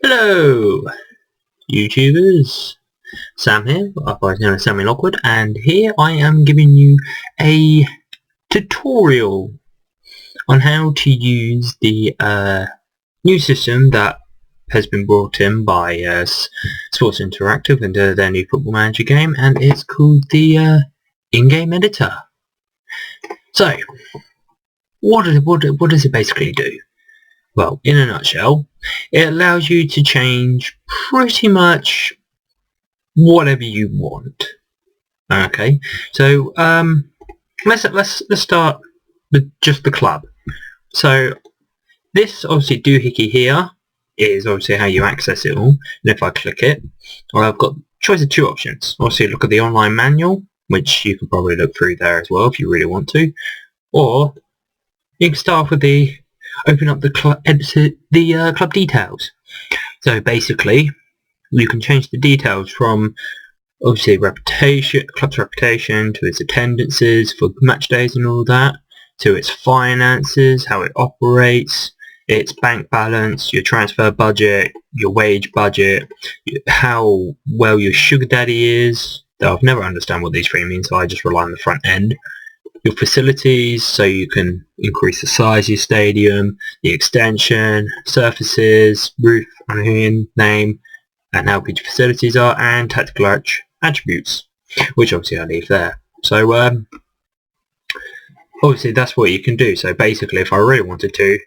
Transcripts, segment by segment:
Hello, YouTubers. Sam here, otherwise known as Sammy Lockwood, and here I am giving you a tutorial on how to use the new system that has been brought in by Sports Interactive into their new Football Manager game, and it's called the in-game editor. So, what does it basically do? Well, in a nutshell, it allows you to change pretty much whatever you want. Okay, so let's start with just the club. So this obviously doohickey here is obviously how you access it all. And if I click it, well, I've got choice of two options. Obviously, look at the online manual, which you can probably look through there as well if you really want to, or you can start off with the open up the club details. So basically, you can change the details from obviously club's reputation, to its attendances for match days and all that, to its finances, how it operates, its bank balance, your transfer budget, your wage budget, how well your sugar daddy is. Though I've never understand what these three mean, so I just rely on the front end. Your facilities, so you can increase the size of your stadium, the extension, surfaces, roof, name, and how good your facilities are, and tactical attributes, which obviously I leave there. So obviously that's what you can do. So basically, if I really wanted to,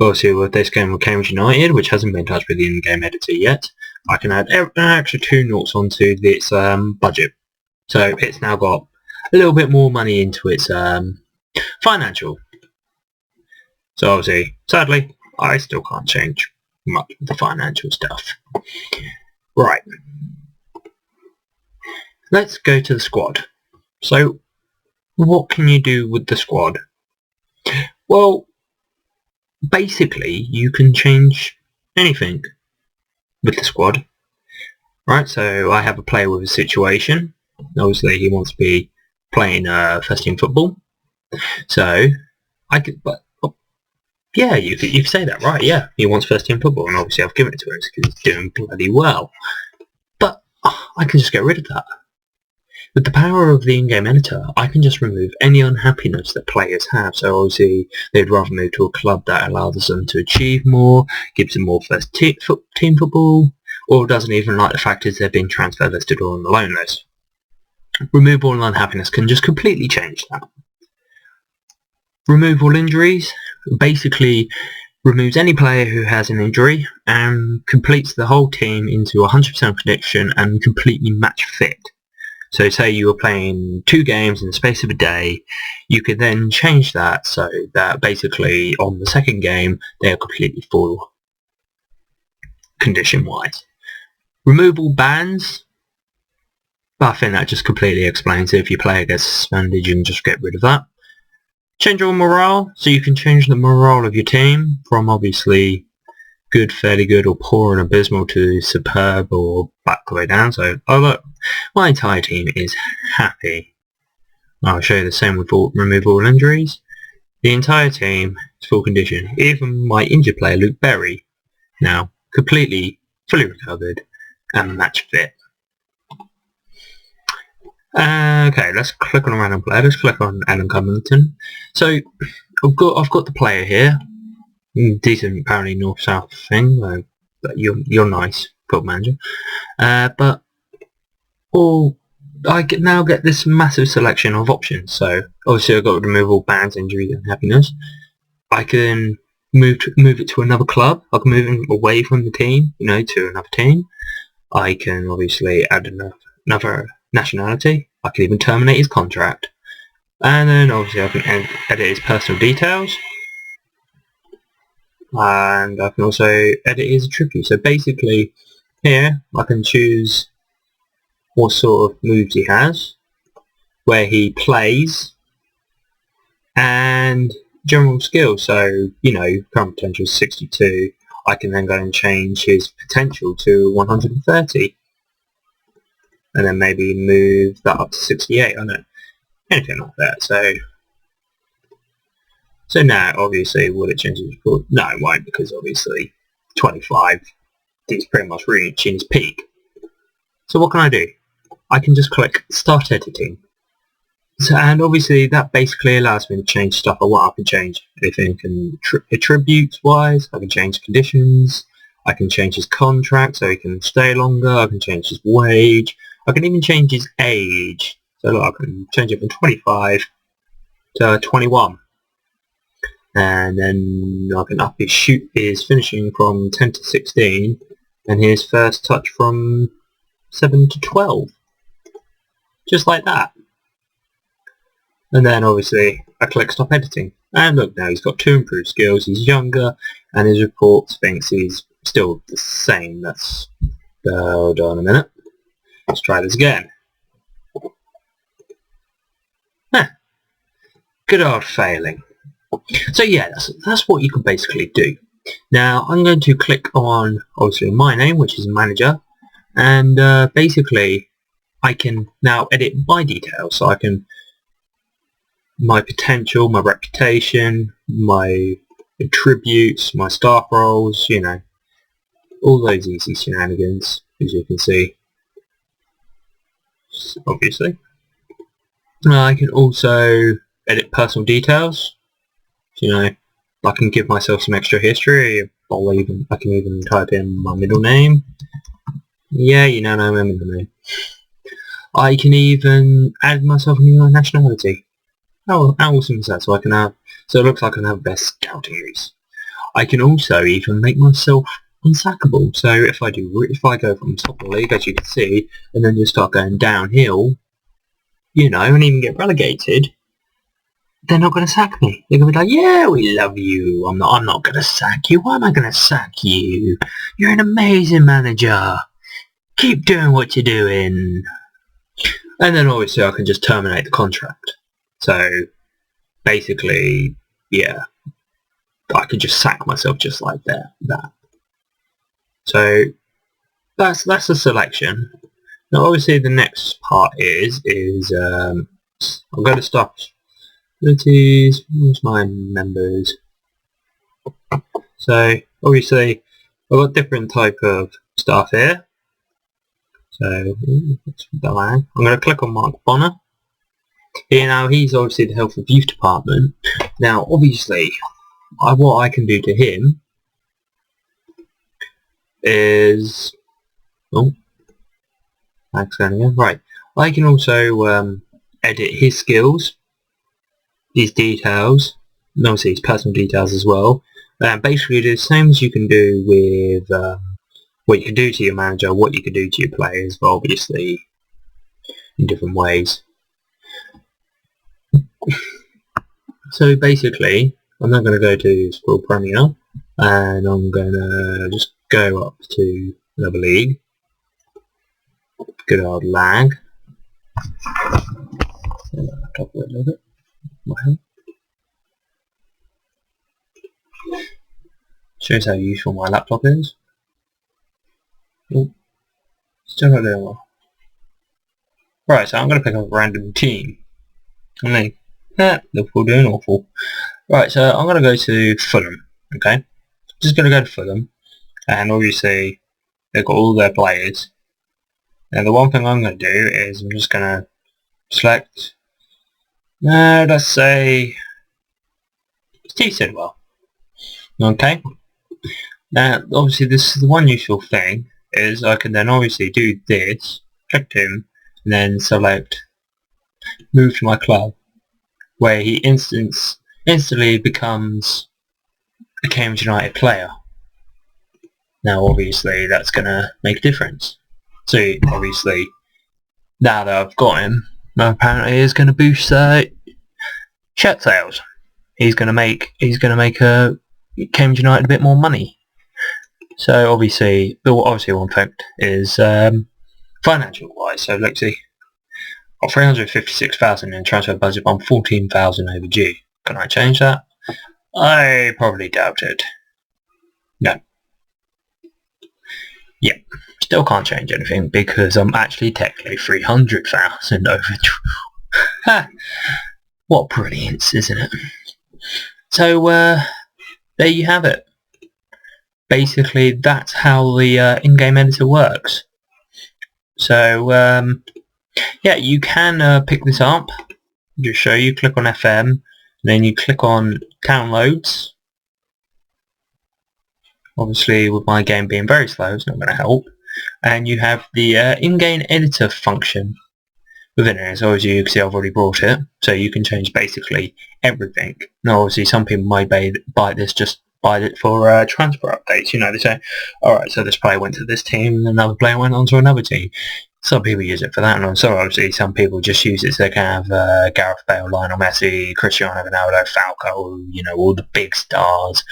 obviously with this game with Cambridge United, which hasn't been touched with the in-game editor yet, I can add an extra 2 noughts onto this budget. So it's now got a little bit more money into its financial. So obviously, sadly, I still can't change much of the financial stuff. Right. Let's go to the squad. So, what can you do with the squad? Well, basically, you can change anything with the squad. Right, so I have a player with a situation. Obviously, he wants to be playing first team football. So, I could, but yeah, you could say that, right? Yeah, he wants first team football, and obviously I've given it to him because he's doing bloody well. But I can just get rid of that. With the power of the in-game editor, I can just remove any unhappiness that players have. So obviously, they'd rather move to a club that allows them to achieve more, gives them more first team football, or doesn't even like the fact that they're being transfer listed or on the loan list. Remove all unhappiness can just completely change that. Remove all injuries basically removes any player who has an injury and completes the whole team into 100% prediction and completely match fit. So say you were playing 2 games in the space of a day, you could then change that so that basically on the second game they are completely full condition-wise. Remove all bans. I think that just completely explains it. If your player gets suspended, you can just get rid of that. Change all morale, so you can change the morale of your team from obviously good, fairly good, or poor and abysmal to superb or back the way down. So, oh look, my entire team is happy. I'll show you the same with remove all injuries. The entire team is full condition. Even my injured player, Luke Berry, now completely, fully recovered and match fit. Okay, let's click on a random player. Let's click on Adam Covington. So I've got the player here. Decent, apparently north-south thing. But you're nice, Football Manager. But I now get this massive selection of options. So obviously I've got to remove all bans, injuries, and happiness. I can move it to another club. I can move him away from the team, to another team. I can obviously add another nationality. I can even terminate his contract. And then obviously I can edit his personal details. And I can also edit his attributes. So basically here I can choose what sort of moves he has, where he plays, and general skills. So, current potential is 62. I can then go and change his potential to 130. And then maybe move that up to 68, I don't know. Anything like that. So now, obviously, will it change his report? No, it won't, because obviously 25. He's pretty much reaching his peak. So what can I do? I can just click Start Editing. So, and obviously that basically allows me to change stuff or what I can change. Anything attributes wise, I can change conditions, I can change his contract so he can stay longer, I can change his wage, I can even change his age. So look, I can change it from 25 to 21. And then I can up his finishing from 10 to 16 and his first touch from 7 to 12. Just like that. And then obviously I click Stop Editing. And look, now he's got 2 improved skills, he's younger, and his report thinks he's still the same. That's... hold on a minute. Let's try this again. Good old failing. So yeah, that's what you can basically do. Now I'm going to click on obviously my name, which is manager, and basically I can now edit my details. So I can my potential, my reputation, my attributes, my staff roles, you know, all those easy shenanigans, as you can see. Obviously, I can also edit personal details. You know, I can give myself some extra history. I can even type in my middle name. Yeah, you know, my middle name. I can even add myself a new nationality. How awesome is that? So it looks like I can have best scouting use. I can also even make myself unsackable. So if I go from top of the league, as you can see, and then just start going downhill, you know, and even get relegated, they're not going to sack me. They're going to be like, yeah, we love you. I'm not going to sack you. Why am I going to sack you? You're an amazing manager. Keep doing what you're doing. And then obviously I can just terminate the contract. So basically, yeah, I can just sack myself just like that. So that's a selection. Now obviously the next part is I'll go to Staff Abilities. Where's my members? So obviously I've got different type of staff here. So I'm going to click on Mark Bonner. Here now, he's obviously the Health and Youth Department. Now obviously what I can do to him is right. I can also edit his skills, his details, and obviously his personal details as well. Basically the same as you can do with what you can do to your manager, what you can do to your players, but obviously in different ways. So basically, I'm not going to go to Scroll Premier, and I'm going to just go up to another league. Good old lag. Top it a little bit. Wow. Shows how useful my laptop is. Oh, still not doing well. Right, so I'm going to pick up a random team. And then, Liverpool doing awful. Right, so I'm going to go to Fulham, okay? Just going to go to Fulham, and obviously they've got all their players. Now the one thing I'm going to do is I'm just going to select, let's say, Steve Sidwell, okay? Now obviously this is the one useful thing, is I can then obviously do this, click him, and then select move to my club, where he instantly becomes a Cambridge United player. Now obviously that's going to make a difference. So obviously now that I've got him, apparently he's going to boost shirt sales. He's going to make Cambridge United a bit more money. So obviously one fact is financial wise. So let's see. Got 356,000 in transfer budget, I'm 14,000 overdue. Can I change that? I probably doubt it. No. Yeah, still can't change anything because I'm actually technically 300,000 overdue. What brilliance, isn't it? So there you have it. basically that's how the in-game editor works. So yeah, you can pick this up. Just show you, click on FM, and then you click on downloads. Obviously with my game being very slow, it's not going to help. And you have the in-game editor function within it. So as you can see, I've already brought it, so you can change basically everything. Now obviously some people might buy this just buy it for transfer updates. You know, they say, alright, so this player went to this team and another player went on to another team. Some people use it for that, and also obviously some people just use it so they can have Gareth Bale, Lionel Messi, Cristiano Ronaldo, Falco, you know, all the big stars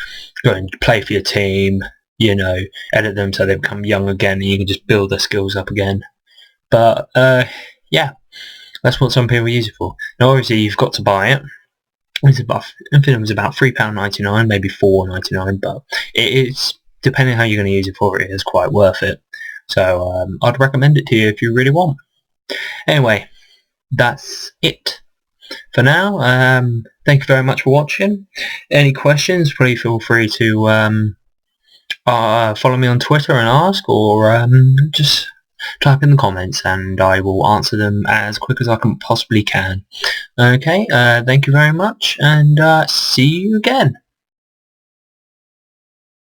go and play for your team, you know, edit them so they become young again and you can just build their skills up again. But yeah, that's what some people use it for. Now obviously you've got to buy it. I think it was about £3.99, maybe £4.99, but it's, depending how you're going to use it for, it is quite worth it. So I'd recommend it to you if you really want. Anyway, that's it for now. Thank you very much for watching. Any questions, please feel free to follow me on Twitter and ask, or just type in the comments and I will answer them as quick as I possibly can. Okay, thank you very much, and see you again.